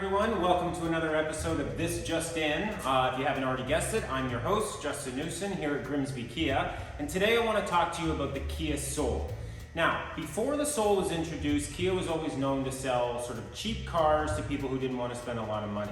everyone. Welcome to another episode of This Just In. If you haven't already guessed it, I'm your host, Justin Newson, here at Grimsby Kia. And today I want to talk to you about the Kia Soul. Now, before the Soul was introduced, Kia was always known to sell sort of cheap cars to people who didn't want to spend a lot of money.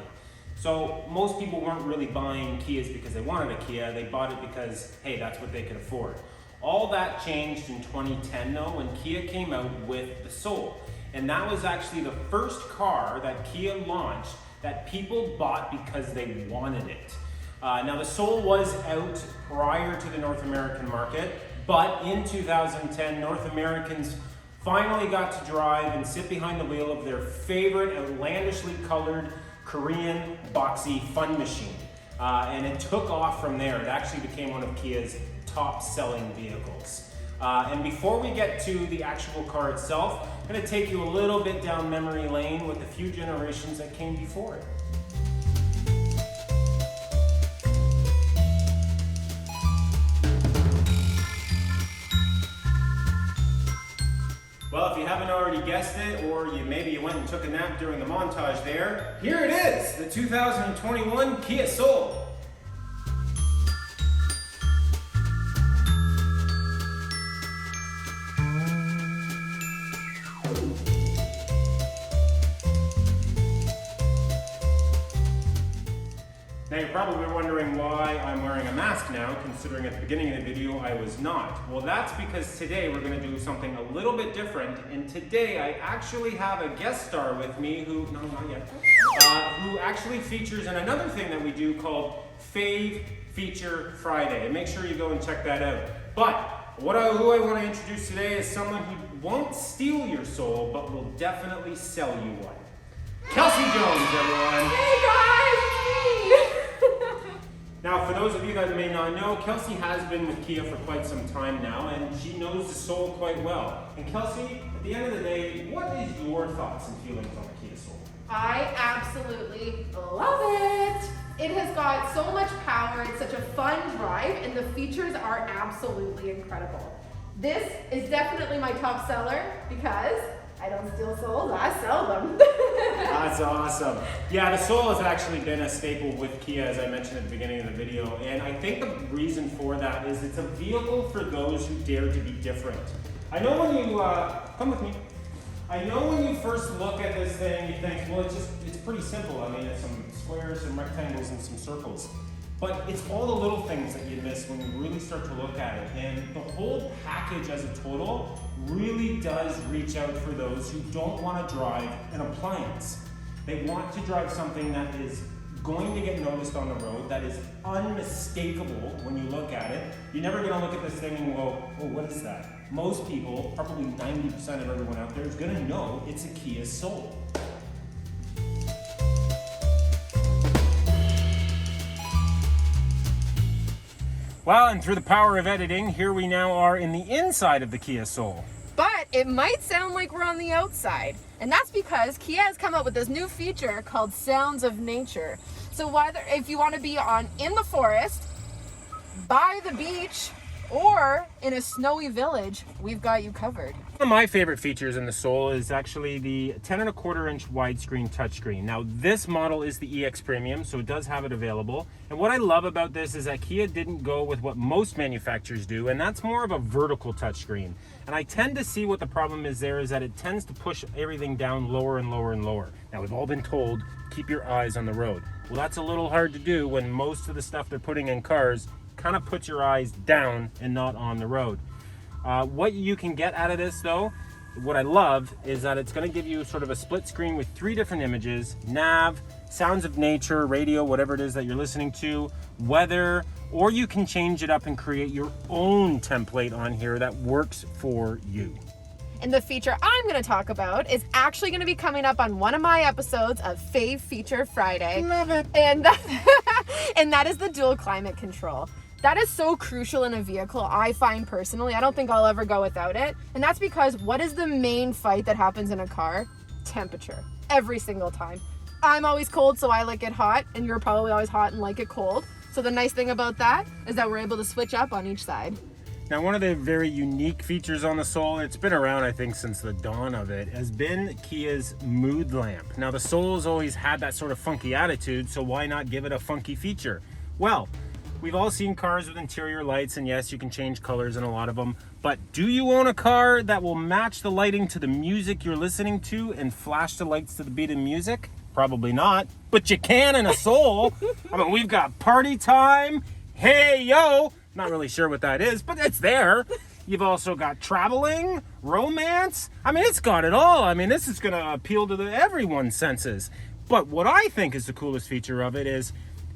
So most people weren't really buying Kias because they wanted a Kia. They bought it because, hey, that's what they could afford. All that changed in 2010 though, when Kia came out with the Soul. And that was actually the first car that Kia launched that people bought because they wanted it. Now the Soul was out prior to the North American market, but in 2010, North Americans finally got to drive and sit behind the wheel of their favorite outlandishly colored Korean boxy fun machine. And it took off from there. It actually became one of Kia's top selling vehicles. And before we get to the actual car itself, I'm going to take you a little bit down memory lane with a few generations that came before it. Well, if you haven't already guessed it, or maybe you went and took a nap during the montage there, here it is, the 2021 Kia Soul. Now you're probably wondering why I'm wearing a mask now, considering at the beginning of the video I was not. Well, that's because today we're going to do something a little bit different, and today I actually have a guest star with me who actually features in another thing that we do called Fave Feature Friday, and make sure you go and check that out. But who I want to introduce today is someone who won't steal your soul, but will definitely sell you one. Kelsey Jones, everyone. Hey guys, it's me. Now, for those of you that may not know, Kelsey has been with Kia for quite some time now, and she knows the Soul quite well. And Kelsey, at the end of the day, what is your thoughts and feelings on the Kia Soul? I absolutely love it. It has got so much power. It's such a fun drive, and the features are absolutely incredible. This is definitely my top seller because I don't steal souls, I sell them. That's awesome. Yeah, the Soul has actually been a staple with Kia, as I mentioned at the beginning of the video. And I think the reason for that is it's a vehicle for those who dare to be different. I know when you, come with me. I know when you first look at this thing, you think, well, it's pretty simple. I mean, it's some squares, some rectangles, and some circles. But it's all the little things that you miss when you really start to look at it. And the whole package as a total really does reach out for those who don't want to drive an appliance. They want to drive something that is going to get noticed on the road, that is unmistakable when you look at it. You're never going to look at this thing and go, oh, what is that? Most people, probably 90% of everyone out there, is going to know it's a Kia Soul. Well, and through the power of editing, here we now are in the inside of the Kia Soul. But it might sound like we're on the outside. And that's because Kia has come up with this new feature called Sounds of Nature. So whether if you want to be in the forest, by the beach, or in a snowy village, we've got you covered. One of my favorite features in the Soul is actually the 10.25-inch widescreen touchscreen. Now this model is the EX Premium, so it does have it available. And what I love about this is that Kia didn't go with what most manufacturers do, and that's more of a vertical touchscreen. And I tend to see what the problem is there is that it tends to push everything down lower and lower and lower. Now we've all been told, keep your eyes on the road. Well, that's a little hard to do when most of the stuff they're putting in cars kind of puts your eyes down and not on the road. What you can get out of this though, what I love is that it's going to give you sort of a split screen with 3 different images: nav, sounds of nature, radio, whatever it is that you're listening to, weather, or you can change it up and create your own template on here that works for you. And the feature I'm going to talk about is actually going to be coming up on one of my episodes of Fave Feature Friday. Love it. And that is the dual climate control. That is so crucial in a vehicle, I find personally. I don't think I'll ever go without it. And that's because what is the main fight that happens in a car? Temperature. Every single time. I'm always cold, so I like it hot, and you're probably always hot and like it cold. So the nice thing about that is that we're able to switch up on each side. Now, one of the very unique features on the Soul, it's been around, I think, since the dawn of it, has been Kia's mood lamp. Now, the Soul's always had that sort of funky attitude, so why not give it a funky feature? Well, we've all seen cars with interior lights, and yes, you can change colors in a lot of them, but do you own a car that will match the lighting to the music you're listening to and flash the lights to the beat of music? Probably not, but you can in a Soul. I mean, we've got party time, hey yo, not really sure what that is, but it's there. You've also got traveling, romance. I mean, it's got it all. I mean, this is gonna appeal to everyone's senses. But what I think is the coolest feature of it is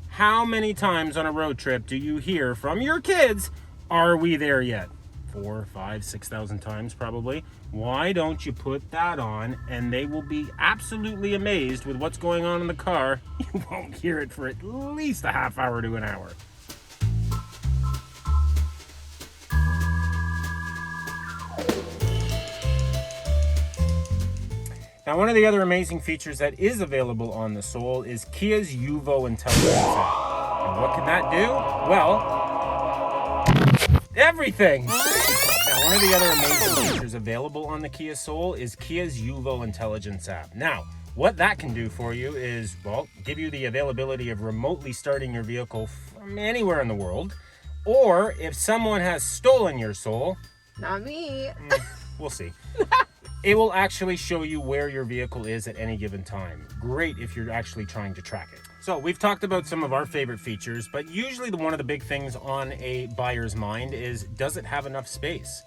how many times on a road trip do you hear from your kids, "Are we there yet?" 4, 5, 6,000 times probably. Why don't you put that on and they will be absolutely amazed with what's going on in the car. You won't hear it for at least a half hour to an hour. Now, one of the other amazing features that is available on the Soul is Kia's Uvo Intelligence App. And what can that do? Well, everything! Now, one of the other amazing features available on the Kia Soul is Kia's Uvo Intelligence App. Now, what that can do for you is, well, give you the availability of remotely starting your vehicle from anywhere in the world, or if someone has stolen your Soul... Not me. We'll see. It will actually show you where your vehicle is at any given time. Great if you're actually trying to track it. So we've talked about some of our favorite features, but usually one of the big things on a buyer's mind is, does it have enough space?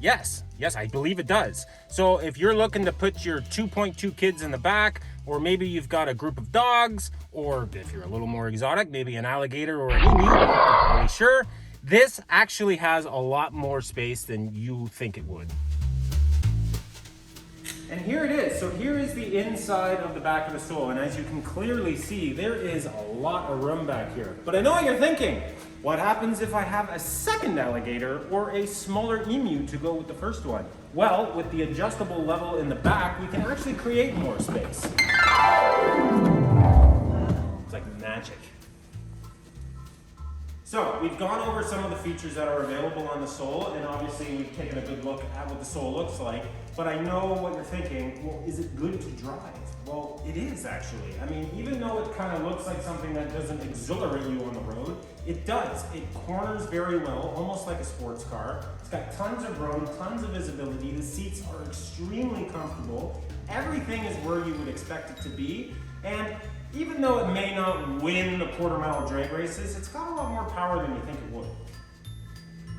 Yes, I believe it does. So if you're looking to put your 2.2 kids in the back, or maybe you've got a group of dogs, or if you're a little more exotic, maybe an alligator or an emu, not really sure, this actually has a lot more space than you think it would. And here it is. So here is the inside of the back of the Soul. And as you can clearly see, there is a lot of room back here. But I know what you're thinking. What happens if I have a second alligator or a smaller emu to go with the first one? Well, with the adjustable level in the back, we can actually create more space. It's like magic. So we've gone over some of the features that are available on the Soul, and obviously we've taken a good look at what the Soul looks like. But I know what you're thinking, well, is it good to drive? Well, it is actually. I mean, even though it kind of looks like something that doesn't exhilarate you on the road, it does. It corners very well, almost like a sports car. It's got tons of room, tons of visibility. The seats are extremely comfortable. Everything is where you would expect it to be. And even though it may not win the quarter-mile drag races, it's got a lot more power than you think it would.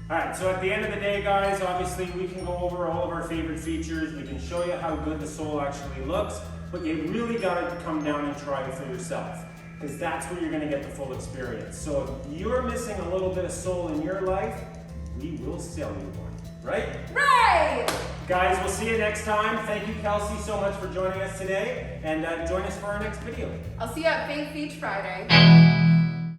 All right, so at the end of the day, guys, obviously we can go over all of our favorite features. We can show you how good the Soul actually looks, but you really gotta come down and try it for yourself, because that's where you're gonna get the full experience. So if you're missing a little bit of Soul in your life, we will sell you one, right? Right! Guys, we'll see you next time. Thank you, Kelsey, so much for joining us today, and join us for our next video. I'll see you at Faith Beach Friday.